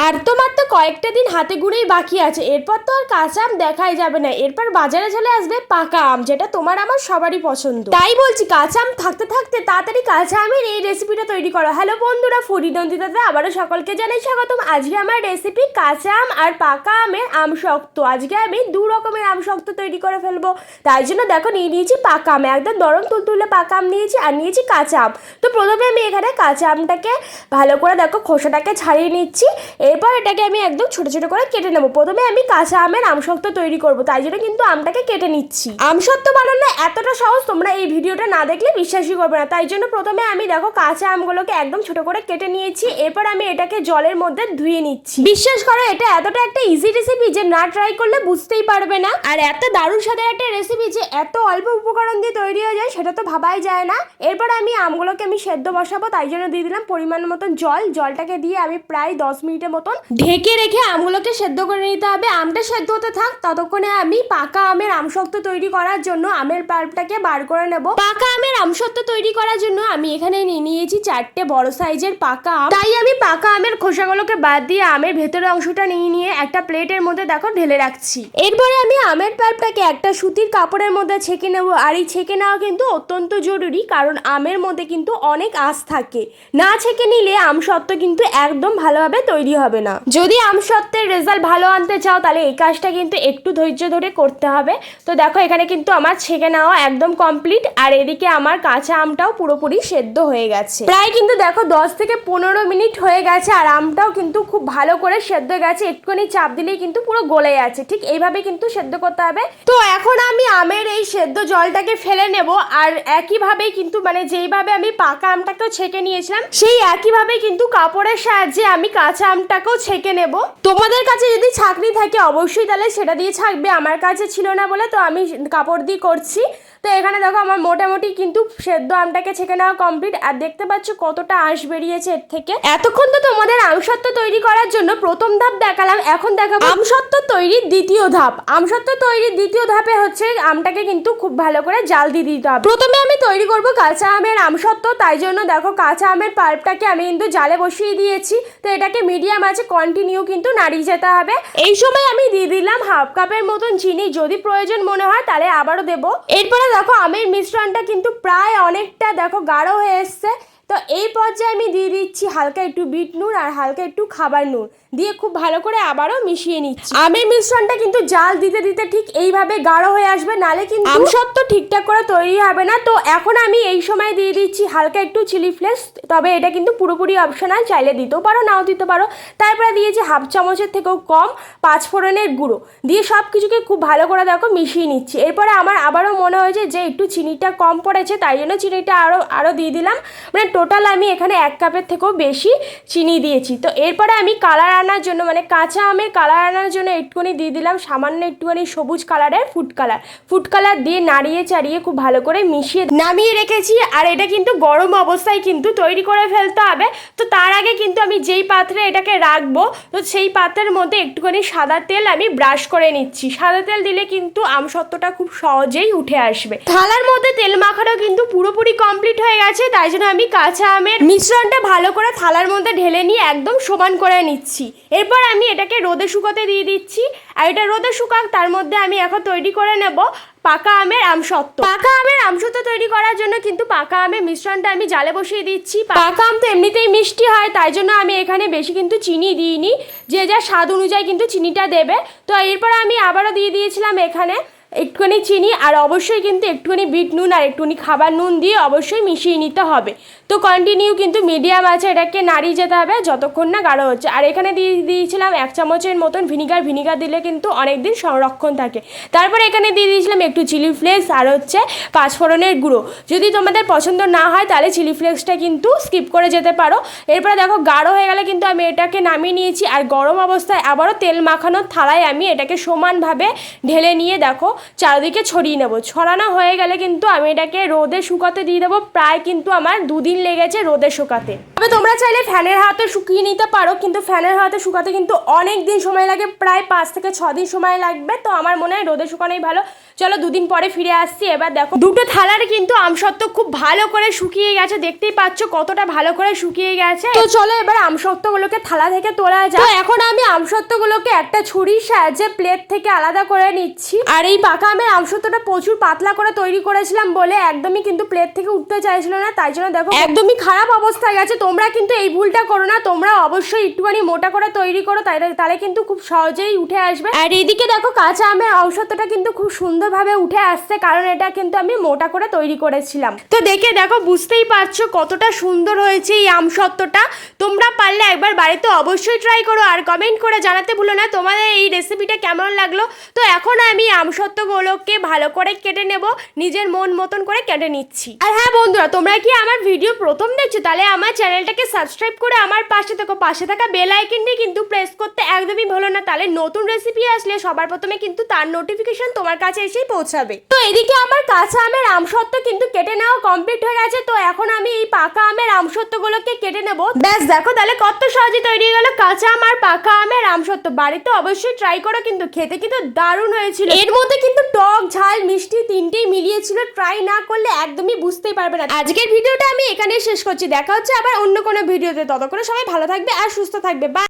আর তো মাত্র কয়েকটা দিন হাতে গুঁড়েই বাকি আছে, এরপর তো আর কাঁচা আম দেখাই যাবে না। এরপর বাজারে চলে আসবে পাকা আম, যেটা তোমার আমার সবারই পছন্দ। তাই বলছি কাঁচা আম থাকতে থাকতে তাড়াতাড়ি কাঁচা আমের এই রেসিপিটা তৈরি করো। হ্যালো বন্ধুরা, ফুডি নন্দিতাতে আবারও সকলকে জানাই স্বাগতম। আজকে আমার রেসিপি কাঁচা আম আর পাকা আমের আমসত্ত্ব। আজকে আমি দু রকমের আমসত্ত্ব তৈরি করে ফেলবো। তাই জন্য দেখো নিয়ে নিয়েছি পাকা আম, একদম নরম তুলতুলে পাকা আম নিয়েছি, আর নিয়েছি কাঁচা আম। তো প্রথমে আমি এখানে কাঁচা আমটাকে ভালো করে দেখো খোসাটাকে ছাড়িয়ে নিচ্ছি। এরপর এটাকে আমি একদম ছোট ছোট করে কেটে নেবো। প্রথমে আমি কাঁচা আমের আমসত্ত্ব তৈরি করব, তাই জন্য কিন্তু আমটাকে কেটে নিচ্ছি। আমসত্ত্ব বানানো এতটা সহজ, তোমরা এই ভিডিওটা না দেখলে বিশ্বাসই করবে না। তাই জন্য প্রথমে আমি দেখো কাঁচা আমগুলোকে একদম ছোট করে কেটে নিয়েছি। এরপর আমি এটাকে জলের মধ্যে ধুয়ে নিচ্ছি। বিশ্বাস করো এটা এতটা একটা ইজি রেসিপি যে না ট্রাই করলে বুঝতেই পারবে না। আর এত দারুণ স্বাদের একটা রেসিপি যে এত অল্প উপকরণ দিয়ে তৈরি হয়ে যায় সেটা তো ভাবাই যায় না। এরপর আমি আমগুলোকে সেদ্ধ বসাবো, তাই জন্য দিয়ে দিলাম পরিমাণ মতন জল। জলটাকে দিয়ে আমি প্রায় 10 মিনিটের মতন ঢেকে রেখে আমগুলোকে সেদ্ধ করে নিতে হবে। আমটা সেদ্ধ হতে থাক, ততক্ষণে আমি পাকা আমের আমসত্ত্ব তৈরি করার জন্য আমের পাল্পটাকে বার করে নেব। পাকা আমের আমসত্ত্ব তৈরি করার জন্য আমি এখানে নিয়ে নিয়েছি 4টে বড় সাইজের পাকা আম। তাই আমি পাকা আমের খোসাগুলোকে বাদ দিয়ে আমের ভেতরের অংশটা নিয়ে একটা প্লেটের মধ্যে দেখো ঢেলে রাখছি। এরপরে আমি আমের পাল্পটাকে একটা সুতির কাপড়ের মধ্যে ছেঁকে নেব। আর এই ছেঁকে নেওয়া কিন্তু অত্যন্ত জরুরি, কারণ আমের মধ্যে কিন্তু অনেক আঁশ থাকে। না ছেঁকে নিলে আমসত্ত্ব কিন্তু একদম ভালোভাবে তৈরি হবে না। যদি আমসত্ত্বের রেজাল্ট ভালো আনতে চাও তাহলে এই কাজটা কিন্তু একটু ধৈর্য ধরে করতে হবে। তো দেখো এখানে কিন্তু আমার ছেঁকে নেওয়া একদম কমপ্লিট, আর এদিকে আমার কাঁচা আমটাও পুরোপুরি সেদ্ধ হয়ে গেছে। প্রায় কিন্তু দেখো 10 থেকে 15 মিনিট হয়ে গেছে, আর আমটাও কিন্তু খুব ভালো করে সেদ্ধ গেছে। একটুখানি চাপ দিলেই কিন্তু পুরো গলে যাচ্ছে। ঠিক এইভাবে কিন্তু সেদ্ধ করতে হবে। তো এখন আমি আমের এই সেদ্ধ জলটাকে ফেলে নেব। আর একইভাবেই কিন্তু যেইভাবে আমি পাকা আমটাকেও ছেঁকে নিয়েছিলাম সেই একইভাবে কিন্তু কাপড়ের সাহায্যে আমি কাঁচা আমটাকেও ছেঁকে নেব। তোমাদের কাছে যদি ছাঁকনি থাকে অবশ্যই তাহলে সেটা দিয়ে ছাঁকবে। আমার কাছে ছিল না বলে তো আমি কাপড় দিয়ে করছি। তো এখানে দেখো আমার মোটামুটি কিন্তু সেদ্ধ আমটাকে ছেঁকে নেওয়া কমপ্লিট। আর দেখতে পাচ্ছ কতটা আঁশ বেরিয়েছে এর থেকে। এতক্ষণ তো তোমাদের আমসত্ত্ব তৈরি করার জন্য প্রথম ধাপ দেখালাম, এখন দেখাবো আমসত্ত্ব তৈরির দ্বিতীয় ধাপ। আমসত্ত্ব তৈরির দ্বিতীয় ধাপে হচ্ছে আমটাকে কিন্তু খুব ভালো করে জাল দিয়ে দিতে হবে। প্রথমে আমি তৈরি করব কাঁচা আমের আমসত্ত্ব, তাই জন্য দেখো কাঁচা আমের পাল্পটাকে আমি কিন্তু জালে বসিয়ে দিয়েছি। তো এটাকে মিডিয়াম আছে কন্টিনিউ কিন্তু নাড়িয়ে যেতে হবে। এই সময় আমি দিয়ে দিলাম হাফ কাপের মতন চিনি, যদি প্রয়োজন মনে হয় তাহলে আবারও দেবো। এরপরে দেখো আমের মিশ্রণটা কিন্তু প্রায় অনেকটা দেখো গাঢ় হয়ে এসছে। তো এই পর্যায়ে আমি দিয়ে দিচ্ছি হালকা একটু বিট নুন আর হালকা একটু খাবার নুন দিয়ে খুব ভালো করে আবারও মিশিয়ে নিচ্ছি। আমের মিশ্রণটা কিন্তু জাল দিতে দিতে ঠিক এইভাবে গাঢ় হয়ে আসবে, নালে কিন্তু আমসত্ত্ব ঠিকঠাক করে তৈরি হবে না। তো এখন আমি এই সময় দিয়ে দিচ্ছি হালকা একটু চিলি ফ্লেক্স, তবে এটা কিন্তু পুরোপুরি অপশনাল, চাইলে দিতেও পারো নাও দিতে পারো। তারপরে দিয়েছি হাফ চামচের থেকেও কম 5 ফোড়নের গুঁড়ো দিয়ে সব কিছুকে খুব ভালো করে দেখো মিশিয়ে নিচ্ছি। এরপরে আমার আবারও মনে হয়েছে যে একটু চিনিটা কম পড়েছে, তাই জন্য চিনিটা আরও দিয়ে দিলাম। টোটাল আমি এখানে 1 কাপের থেকেও বেশি চিনি দিয়েছি। তো এরপরে আমি কালার আনার জন্য কাঁচা আমের কালার আনার জন্য একটুখানি দিয়ে দিলাম সামান্য একটুখানি সবুজ কালারের ফুড কালার দিয়ে নাড়িয়ে চাড়িয়ে খুব ভালো করে মিশিয়ে নামিয়ে রেখেছি। আর এটা কিন্তু গরম অবস্থায় কিন্তু তৈরি করে ফেলতে হবে। তো তার আগে কিন্তু আমি যেই পাত্রে এটাকে রাখবো, তো সেই পাত্রের মধ্যে একটুখানি সাদা তেল আমি ব্রাশ করে নিচ্ছি। সাদা তেল দিলে কিন্তু আমসত্ত্বটা খুব সহজেই উঠে আসবে। থালার মধ্যে তেল মাখানো কিন্তু পুরোপুরি কমপ্লিট হয়ে গেছে, তাই জন্য আমি কাঁচা আমের মিশ্রণটা ভালো করে থালার মধ্যে ঢেলে নিয়ে একদম সমান করে নিচ্ছি। এরপর আমি এটাকে রোদে শুকোতে দিয়ে দিচ্ছি। আর এটা রোদে শুকাক, তার মধ্যে আমি এখন তৈরি করে নেব পাকা আমের আমসত্ত্ব। পাকা আমের আমসত্ত্ব তৈরি করার জন্য কিন্তু পাকা আমের মিশ্রণটা আমি জালে বসিয়ে দিচ্ছি। পাকা আম তো এমনিতেই মিষ্টি হয়, তাই জন্য আমি এখানে বেশি কিন্তু চিনি দিইনি, যে যা স্বাদ অনুযায়ী কিন্তু চিনিটা দেবে। তো এরপর আমি আবারও দিয়ে দিয়েছিলাম এখানে একটুখানি চিনি, আর অবশ্যই কিন্তু একটুখানি বিট নুন আর একটুখানি খাবার নুন দিয়ে অবশ্যই মিশিয়ে নিতে হবে। তো কন্টিনিউ কিন্তু মিডিয়াম আছে এটাকে নাড়িয়ে যেতে হবে যতক্ষণ না গাঢ় হচ্ছে। আর এখানে দিয়ে দিয়েছিলাম 1 চামচের মতন ভিনিগার দিলে কিন্তু অনেক দিন সংরক্ষণ থাকে। তারপরে এখানে দিয়ে দিয়েছিলাম একটু চিলি ফ্লেক্স আর হচ্ছে 5 ফোড়নের গুঁড়ো। যদি তোমাদের পছন্দ না হয় তাহলে চিলি ফ্লেক্সটা কিন্তু স্কিপ করে যেতে পারো। এরপরে দেখো গাঢ় হয়ে গেলে কিন্তু আমি এটাকে নামিয়ে নিয়েছি। আর গরম অবস্থায় আবারও তেল মাখানো থালায় আমি এটাকে সমানভাবে ঢেলে নিয়ে দেখো চারিদিকে ছড়িয়ে নেবো। ছড়ানো হয়ে গেলে কিন্তু আমি এটাকে রোদে শুকাতে দিয়ে দেবো। প্রায় কিন্তু আমার 2 দিন লেগেছে রোদে শুকাতে। তবে তোমরা চাইলে ফ্যানের হাতে শুকিয়ে নিতে পারো, কিন্তু ফ্যানের হাতে শুকাতে কিন্তু অনেক দিন সময় লাগে, প্রায় 5 থেকে 6 দিন সময় লাগবে। তো আমার মনে হয় রোদে শুকানোই ভালো। চলো 2 দিন পরে ফিরে আসছি। এবার দেখো দুটো থালার কিন্তু আমসত্ত্ব খুব ভালো করে শুকিয়ে গেছে, দেখতেই পাচ্ছ কতটা ভালো করে শুকিয়ে গেছে। তো চলো এবার আমসত্ত্বগুলোকে থালা থেকে তোলা যায়। তো এখন আমি আমসত্ত্বগুলোকে একটা ছুরির সাহায্যে প্লেট থেকে আলাদা করে নিচ্ছি। আর এই পাকা আমের আমসত্ত্বটা প্রচুর পাতলা করে তৈরি করেছিলাম বলে একদমই কিন্তু প্লেট থেকে উঠতে চাইছিল না, তাই জন্য দেখো একদমই খারাপ অবস্থায় গেছে। তোমরা কিন্তু এই ভুলটা করো না, তোমরা অবশ্যই একটুখানি মোটা করে তৈরি করো, তাহলে কিন্তু খুব সহজেই উঠে আসবে। আর এইদিকে দেখো কাঁচা আমের আমসত্ত্বটা কিন্তু খুব সুন্দরভাবে উঠে আসছে, কারণ এটা কিন্তু আমি মোটা করে তৈরি করেছিলাম। তো দেখে দেখো বুঝতেই পারছো কতটা সুন্দর হয়েছে এই আমসত্ত্বটা। তোমরা পারলে একবার বাড়িতে অবশ্যই ট্রাই করো, আর কমেন্ট করে জানাতে ভুলো না তোমাদের এই রেসিপিটা কেমন লাগলো। তো এখন আমি আমসত্ত্বগুলোকে ভালো করে কেটে নেব, নিজের মন মতন করে কেটে নিচ্ছি। আর হ্যাঁ বন্ধুরা, তোমরা কি আমার ভিডিও প্রথম দেখছো তাহলে আমার চ্যানেলটাকে সাবস্ক্রাইব করে আমার পাশে থেকো। পাশে থাকা বেল আইকনটি কিন্তু প্রেস করতে একদমই ভুলো না, তাহলে নতুন রেসিপি আসলে সবার প্রথমে কিন্তু তার নোটিফিকেশন তোমার কাছে এসেই পৌঁছাবে। তো এদিকে আমার কাঁচা আমের আমসত্ত্ব কিন্তু কেটে নেওয়া কমপ্লিট হয়ে গেছে। তো এখন আমি এই পাকা আমের আমসত্ত্বগুলোকে কেটে নেব। ব্যাস দেখো তাহলে কত সহজে তৈরি হয়ে গেল কাঁচা আম আর পাকা আমের আমসত্ত্ব। বাড়িতে অবশ্যই ট্রাই করো, কিন্তু খেতে কিন্তু দারুণ হয়েছিল। এর মধ্যে কিন্তু টক ঝাল মিষ্টি তিনটেই মিলিয়েছিল, ট্রাই না করলে একদমই বুঝতেই পারবে না। আজকের ভিডিওটা আমি এখানেই শেষ করছি, দেখা হচ্ছে আবার অন্য কোনো ভিডিওতে। ততক্ষণে সবাই ভালো থাকবে আর সুস্থ থাকবে। বাই।